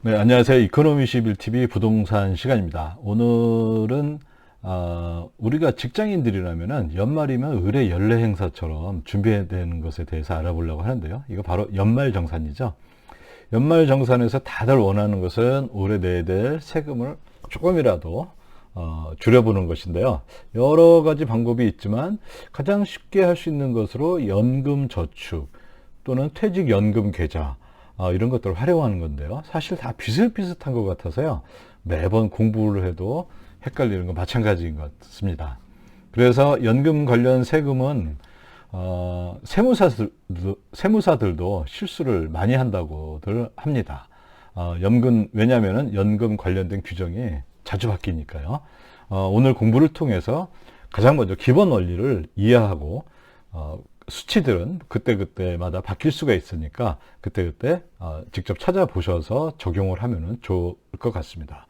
네, 안녕하세요. 이코노미 21TV 부동산 시간입니다. 오늘은 우리가 직장인들이라면은 연말이면 의뢰 연례 행사처럼 준비해야 되는 것에 대해서 알아보려고 하는데요. 이거 바로 연말정산이죠. 연말정산에서 다들 원하는 것은 올해 내야 될 세금을 조금이라도 줄여보는 것인데요. 여러 가지 방법이 있지만 가장 쉽게 할 수 있는 것으로 연금저축 또는 퇴직연금 계좌 이런 것들을 활용하는 건데요. 사실 다 비슷비슷한 것 같아서요. 매번 공부를 해도 헷갈리는 건 마찬가지인 것 같습니다. 그래서 연금 관련 세금은 세무사들도 실수를 많이 한다고들 합니다. 왜냐하면 연금 관련된 규정이 자주 바뀌니까요. 오늘 공부를 통해서 가장 먼저 기본 원리를 이해하고 수치들은 그때그때마다 바뀔 수가 있으니까 그때그때 직접 찾아보셔서 적용을 하면 좋을 것 같습니다.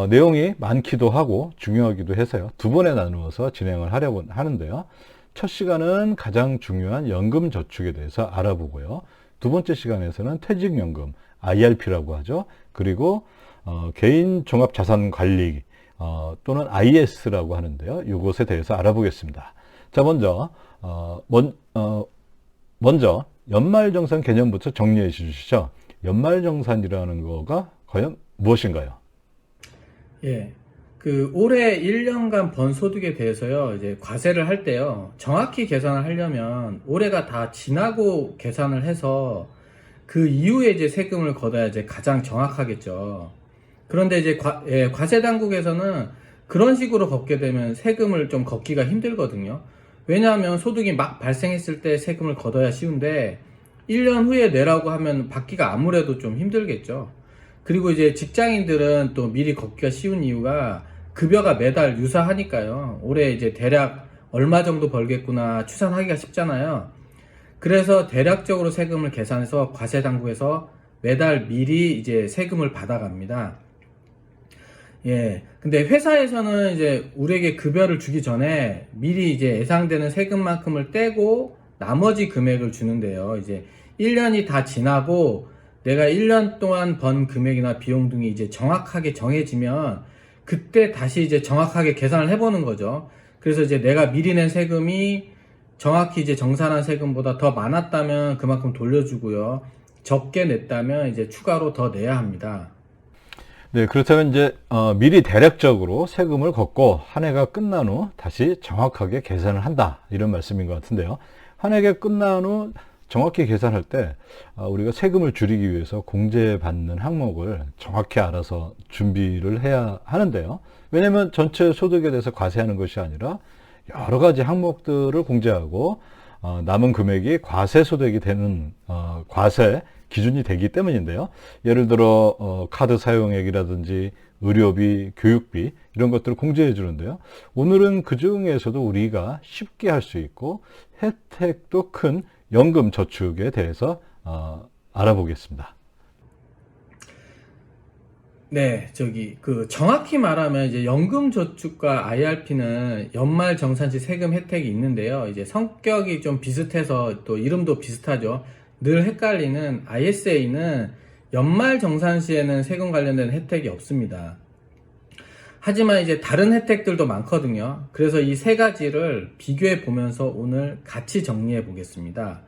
내용이 많기도 하고 중요하기도 해서요. 두 번에 나누어서 진행을 하려고 하는데요. 첫 시간은 가장 중요한 연금저축에 대해서 알아보고요. 두 번째 시간에서는 퇴직연금, IRP라고 하죠. 그리고 개인종합자산관리 또는 IS라고 하는데요. 이것에 대해서 알아보겠습니다. 자, 먼저 연말정산 개념부터 정리해 주시죠. 연말정산이라는 거가 과연 무엇인가요? 예. 올해 1년간 번 소득에 대해서요, 이제 과세를 할 때요, 정확히 계산을 하려면 올해가 다 지나고 계산을 해서 그 이후에 이제 세금을 걷어야 이제 가장 정확하겠죠. 그런데 이제 과세 당국에서는 그런 식으로 걷게 되면 세금을 좀 걷기가 힘들거든요. 왜냐하면 소득이 막 발생했을 때 세금을 걷어야 쉬운데 1년 후에 내라고 하면 받기가 아무래도 좀 힘들겠죠. 그리고 이제 직장인들은 또 미리 걷기가 쉬운 이유가 급여가 매달 유사하니까요. 올해 이제 대략 얼마 정도 벌겠구나 추산하기가 쉽잖아요. 그래서 대략적으로 세금을 계산해서 과세 당국에서 매달 미리 이제 세금을 받아갑니다. 예. 근데 회사에서는 이제 우리에게 급여를 주기 전에 미리 이제 예상되는 세금만큼을 떼고 나머지 금액을 주는데요. 이제 1년이 다 지나고 내가 1년 동안 번 금액이나 비용 등이 이제 정확하게 정해지면 그때 다시 이제 정확하게 계산을 해보는 거죠. 그래서 이제 내가 미리 낸 세금이 정확히 이제 정산한 세금보다 더 많았다면 그만큼 돌려주고요. 적게 냈다면 이제 추가로 더 내야 합니다. 네, 그렇다면 이제 미리 대략적으로 세금을 걷고 한 해가 끝난 후 다시 정확하게 계산을 한다 이런 말씀인 것 같은데요. 한 해가 끝난 후 정확히 계산할 때 우리가 세금을 줄이기 위해서 공제받는 항목을 정확히 알아서 준비를 해야 하는데요. 왜냐하면 전체 소득에 대해서 과세하는 것이 아니라 여러 가지 항목들을 공제하고 남은 금액이 과세 소득이 되는 과세 기준이 되기 때문인데요. 예를 들어 카드 사용액이라든지 의료비, 교육비 이런 것들을 공제해 주는데요. 오늘은 그 중에서도 우리가 쉽게 할 수 있고 혜택도 큰 연금 저축에 대해서 알아보겠습니다. 네, 정확히 말하면 이제 연금저축과 IRP는 연말정산시 세금 혜택이 있는데요. 이제 성격이 좀 비슷해서 또 이름도 비슷하죠. 늘 헷갈리는 ISA는 연말정산시에는 세금 관련된 혜택이 없습니다. 하지만 이제 다른 혜택들도 많거든요. 그래서 이 세 가지를 비교해 보면서 오늘 같이 정리해 보겠습니다.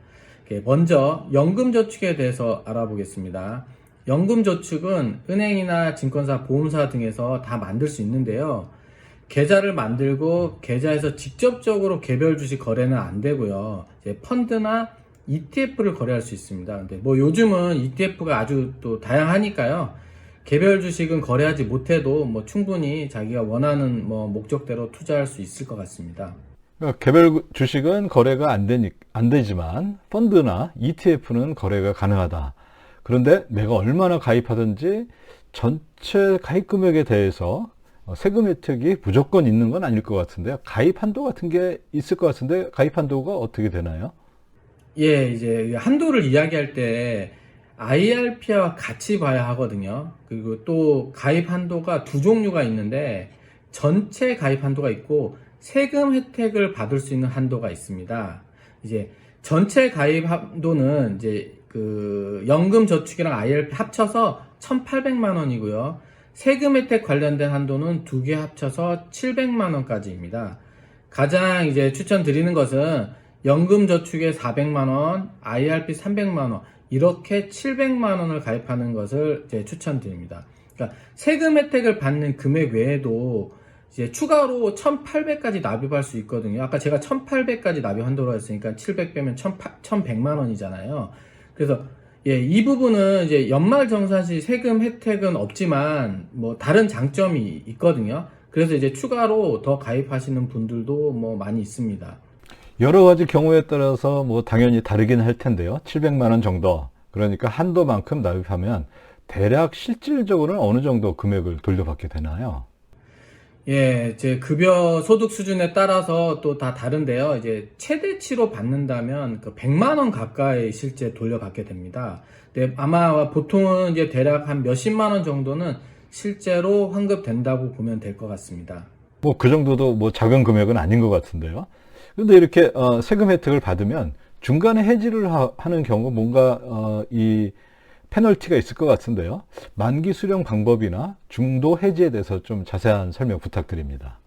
먼저 연금저축에 대해서 알아보겠습니다. 연금저축은 은행이나 증권사, 보험사 등에서 다 만들 수 있는데요. 계좌를 만들고 계좌에서 직접적으로 개별 주식 거래는 안 되고요. 이제 펀드나 ETF를 거래할 수 있습니다. 근데 뭐 요즘은 ETF가 아주 또 다양하니까요. 개별 주식은 거래하지 못해도 뭐 충분히 자기가 원하는 뭐 목적대로 투자할 수 있을 것 같습니다. 그러니까 개별 주식은 거래가 안 되지만 펀드나 ETF는 거래가 가능하다. 그런데 내가 얼마나 가입하든지 전체 가입 금액에 대해서 세금 혜택이 무조건 있는 건 아닐 것 같은데요. 가입 한도 같은 게 있을 것 같은데 가입 한도가 어떻게 되나요? 예, 이제 한도를 이야기할 때 IRP와 같이 봐야 하거든요. 그리고 또 가입 한도가 두 종류가 있는데 전체 가입 한도가 있고 세금 혜택을 받을 수 있는 한도가 있습니다. 이제 전체 가입 한도는 이제 그 연금 저축이랑 IRP 합쳐서 1,800만 원이고요. 세금 혜택 관련된 한도는 두 개 합쳐서 700만 원까지입니다. 가장 이제 추천드리는 것은 연금 저축에 400만 원, IRP 300만 원, 이렇게 700만 원을 가입하는 것을 이제 추천드립니다. 그러니까 세금 혜택을 받는 금액 외에도 이제 추가로 1,800까지 납입할 수 있거든요. 아까 제가 1,800까지 납입 한도로 했으니까 700 빼면 1,100만 원이잖아요. 그래서 이 부분은 이제 연말정산시 세금 혜택은 없지만 뭐 다른 장점이 있거든요. 그래서 이제 추가로 더 가입하시는 분들도 뭐 많이 있습니다. 여러 가지 경우에 따라서 뭐 당연히 다르긴 할 텐데요. 700만 원 정도. 그러니까 한도만큼 납입하면 대략 실질적으로는 어느 정도 금액을 돌려받게 되나요? 예, 제 급여 소득 수준에 따라서 또 다 다른데요. 이제 최대치로 받는다면 그 100만 원 가까이 실제 돌려받게 됩니다. 근데 아마 보통은 이제 대략 한 몇십만 원 정도는 실제로 환급된다고 보면 될 것 같습니다. 뭐 그 정도도 뭐 작은 금액은 아닌 것 같은데요. 그런데 이렇게 세금 혜택을 받으면 중간에 해지를 하는 경우 뭔가 이 페널티가 있을 것 같은데요. 만기 수령 방법이나 중도 해지에 대해서 좀 자세한 설명 부탁드립니다.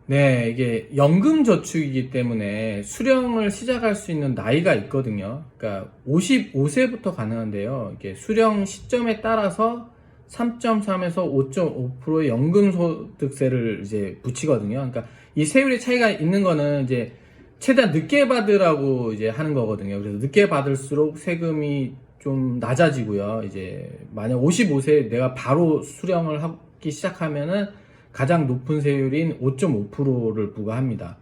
네, 이게 연금 저축이기 때문에 수령을 시작할 수 있는 나이가 있거든요. 그러니까 55세부터 가능한데요. 이게 수령 시점에 따라서 3.3에서 5.5%의 연금 소득세를 이제 붙이거든요. 그러니까 이 세율의 차이가 있는 거는 이제 최대한 늦게 받으라고 이제 하는 거거든요. 그래서 늦게 받을수록 세금이 좀 낮아지고요. 이제 만약 55세에 내가 바로 수령을 하기 시작하면은 가장 높은 세율인 5.5%를 부과합니다.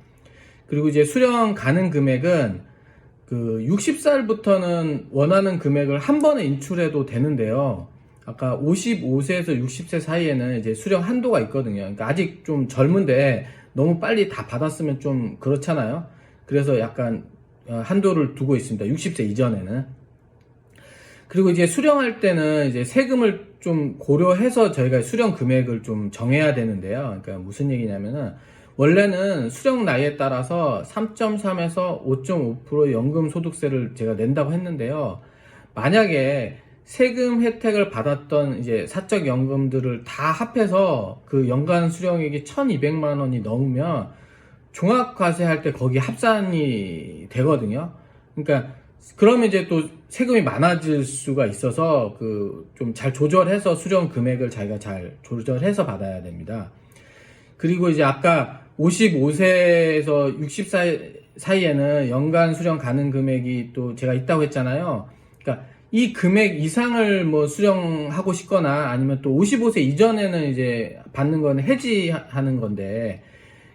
그리고 이제 수령 가능 금액은 그 60살부터는 원하는 금액을 한 번에 인출해도 되는데요. 아까 55세에서 60세 사이에는 이제 수령 한도가 있거든요. 그러니까 아직 좀 젊은데 너무 빨리 다 받았으면 좀 그렇잖아요. 그래서 약간 한도를 두고 있습니다. 60세 이전에는. 그리고 이제 수령할 때는 이제 세금을 좀 고려해서 저희가 수령 금액을 좀 정해야 되는데요. 그러니까 무슨 얘기냐면은 원래는 수령 나이에 따라서 3.3에서 5.5% 연금 소득세를 제가 낸다고 했는데요. 만약에 세금 혜택을 받았던 이제 사적 연금들을 다 합해서 그 연간 수령액이 1,200만 원이 넘으면 종합과세할 때 거기 합산이 되거든요. 그러니까 그러면 이제 또 세금이 많아질 수가 있어서 그 좀 잘 조절해서 수령 금액을 자기가 잘 조절해서 받아야 됩니다. 그리고 이제 아까 55세에서 60세 사이에는 연간 수령 가능 금액이 또 제가 있다고 했잖아요. 그러니까 이 금액 이상을 뭐 수령하고 싶거나 아니면 또 55세 이전에는 이제 받는 건 해지하는 건데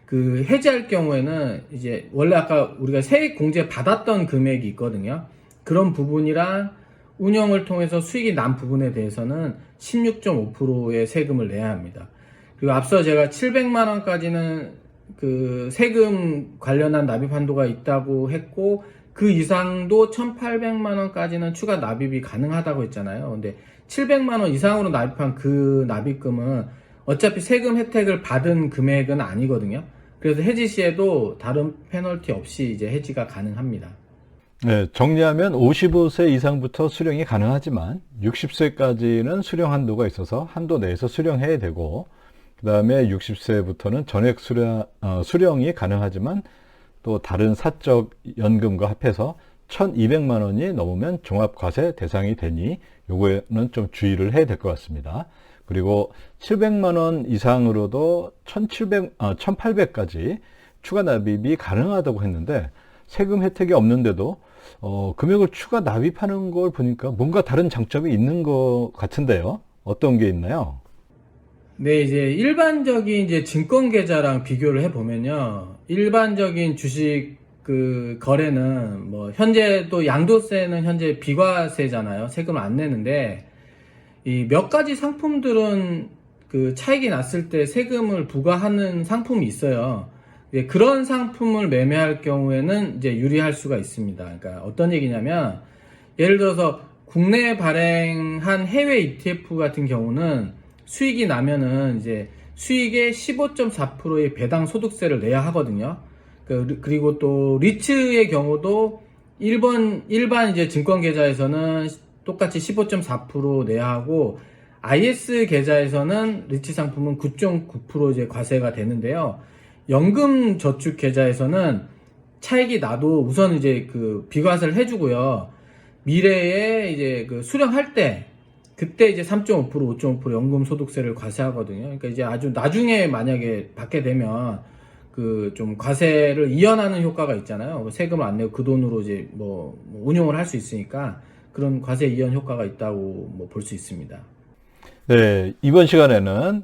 그 해지할 경우에는 이제 원래 아까 우리가 세액 공제 받았던 금액이 있거든요. 그런 부분이랑 운영을 통해서 수익이 난 부분에 대해서는 16.5%의 세금을 내야 합니다. 그리고 앞서 제가 700만 원까지는 그 세금 관련한 납입 한도가 있다고 했고 그 이상도 1,800만 원까지는 추가 납입이 가능하다고 했잖아요. 근데 700만 원 이상으로 납입한 그 납입금은 어차피 세금 혜택을 받은 금액은 아니거든요. 그래서 해지 시에도 다른 페널티 없이 이제 해지가 가능합니다. 네, 정리하면 55세 이상부터 수령이 가능하지만 60세까지는 수령 한도가 있어서 한도 내에서 수령해야 되고 그 다음에 60세부터는 전액 수령이 가능하지만 또 다른 사적 연금과 합해서 1,200만 원이 넘으면 종합과세 대상이 되니 요거는 좀 주의를 해야 될 것 같습니다. 그리고 700만 원 이상으로도 1,800까지 추가 납입이 가능하다고 했는데 세금 혜택이 없는데도 금액을 추가 납입하는 걸 보니까 뭔가 다른 장점이 있는 것 같은데요. 어떤 게 있나요? 네, 이제 일반적인 이제 증권 계좌랑 비교를 해보면요. 일반적인 주식 그 거래는 뭐 현재 또 양도세는 현재 비과세잖아요. 세금을 안 내는데 이 몇 가지 상품들은 그 차익이 났을 때 세금을 부과하는 상품이 있어요. 그런 상품을 매매할 경우에는 이제 유리할 수가 있습니다. 그러니까 어떤 얘기냐면 예를 들어서 국내에 발행한 해외 ETF 같은 경우는 수익이 나면은 이제 수익의 15.4%의 배당 소득세를 내야 하거든요. 그리고 또 리츠의 경우도 일반 이제 증권 계좌에서는 똑같이 15.4% 내야 하고, IS 계좌에서는 리츠 상품은 9.9% 이제 과세가 되는데요. 연금 저축 계좌에서는 차익이 나도 우선 이제 그 비과세를 해주고요. 미래에 이제 그 수령할 때, 그때 이제 3.5%, 5.5% 연금 소득세를 과세하거든요. 그러니까 이제 아주 나중에 만약에 받게 되면 그 좀 과세를 이연하는 효과가 있잖아요. 세금을 안 내고 그 돈으로 이제 뭐 운용을 할 수 있으니까 그런 과세 이연 효과가 있다고 뭐 볼 수 있습니다. 네, 이번 시간에는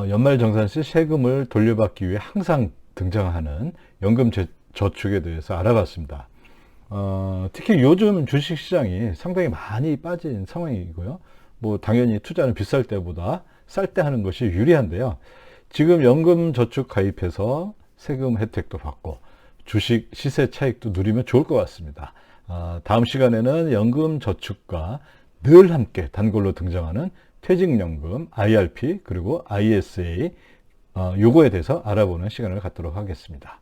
연말정산시 세금을 돌려받기 위해 항상 등장하는 연금 저축에 대해서 알아봤습니다. 특히 요즘 주식시장이 상당히 많이 빠진 상황이고요. 뭐 당연히 투자는 비쌀 때보다 쌀 때 하는 것이 유리한데요. 지금 연금 저축 가입해서 세금 혜택도 받고 주식 시세 차익도 누리면 좋을 것 같습니다. 다음 시간에는 연금 저축과 늘 함께 단골로 등장하는 퇴직연금, IRP, 그리고 ISA, 요거에 대해서 알아보는 시간을 갖도록 하겠습니다.